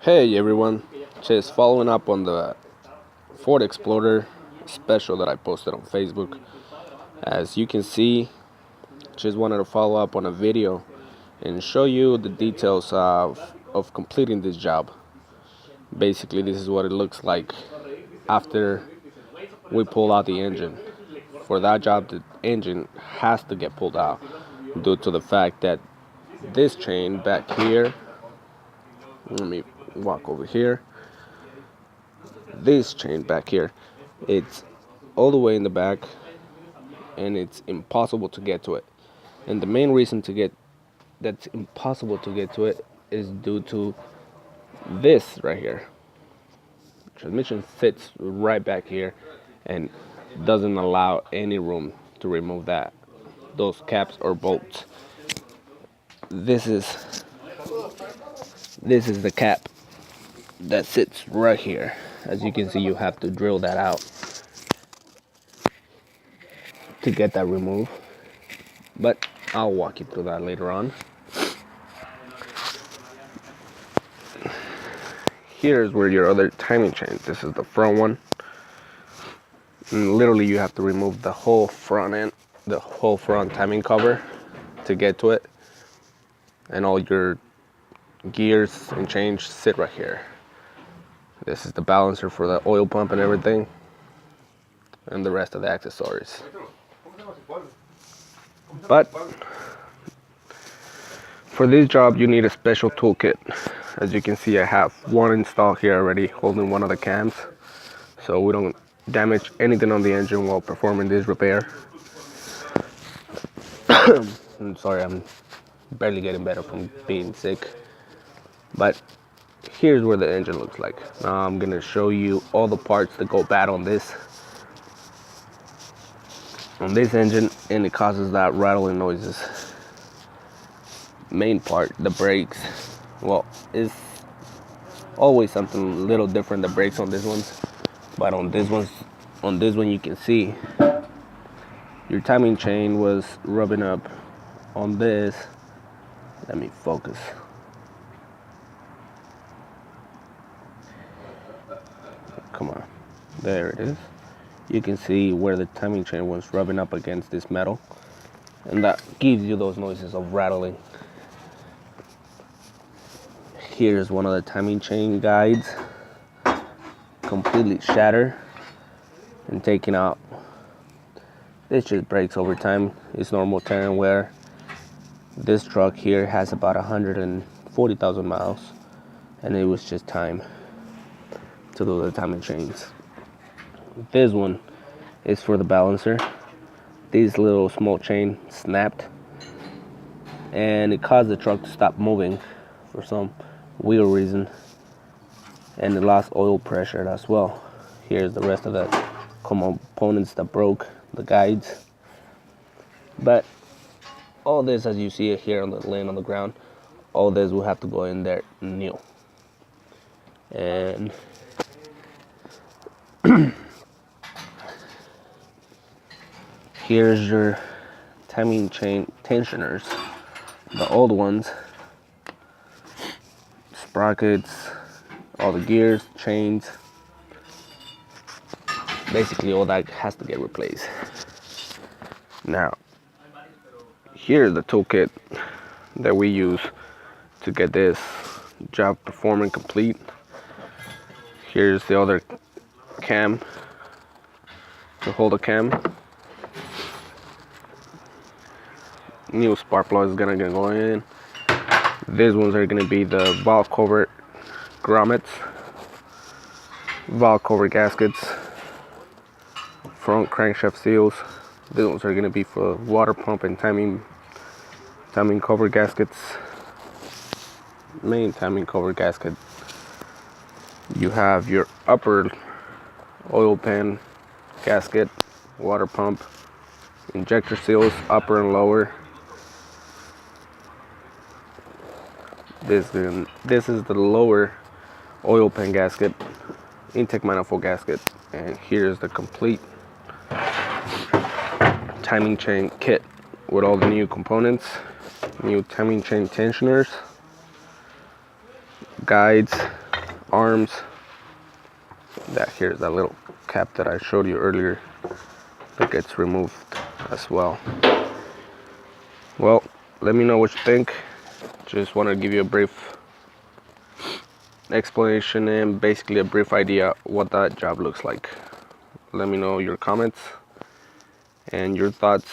Hey everyone, just following up on the Ford Explorer special that I posted on Facebook. As you can see, just wanted to follow up on a video and show you the details of completing this job. Basically, this is what it looks like after we pull out the engine. For that job, the engine has to get pulled out due to the fact that this chain back here, let me walk over here, this chain back here, it's all the way in the back and it's impossible to get to it. And the main reason that's impossible to get to it is due to this right here. Transmission sits right back here and doesn't allow any room to remove those caps or bolts. This is the cap that sits right here. As you can see, you have to drill that out to get that removed, but I'll walk you through that later on. Here's where your other timing chain. This is the front one, and literally you have to remove the whole front end, the whole front timing cover to get to it, and all your gears and chains sit right here. This is the balancer for the oil pump and everything, and the rest of the accessories. But for this job you need a special toolkit. As you can see, I have one installed here already, holding one of the cams, so we don't damage anything on the engine while performing this repair. I'm sorry, I'm barely getting better from being sick. But here's where the engine looks like. Now I'm gonna show you all the parts that go bad on this engine, and it causes that rattling noises. Main part, the brakes, well, it's always something a little different, the brakes on this ones. But on this one you can see your timing chain was rubbing up on this. Let me focus. Come on, there it is. You can see where the timing chain was rubbing up against this metal, and that gives you those noises of rattling. Here's one of the timing chain guides, completely shattered and taken out. This just breaks over time. It's normal tear and wear. This truck here has about 140,000 miles, and it was just time to do the timing chains. This one is for the balancer. This little small chain snapped, and it caused the truck to stop moving for some weird reason, and it lost oil pressure as well. Here's the rest of the components that broke, the guides. But all this, as you see it here laying on the ground, all this will have to go in there new. And here's your timing chain tensioners, the old ones, sprockets, all the gears, chains, basically all that has to get replaced. Now, here's the toolkit that we use to get this job performing complete. Here's the other cam to hold a cam. New spark plug is gonna go in. These ones are gonna be the valve cover grommets, valve cover gaskets, front crankshaft seals. These ones are gonna be for water pump and timing cover gaskets. Main timing cover gasket. You have your upper oil pan gasket, water pump, injector seals, upper and lower. This is the lower oil pan gasket, intake manifold gasket, and here's the complete timing chain kit with all the new components, new timing chain tensioners, guides, arms. That here's that little cap that I showed you earlier that gets removed as well. Well, let me know what you think. Just want to give you a brief explanation and basically a brief idea what that job looks like. Let me know your comments and your thoughts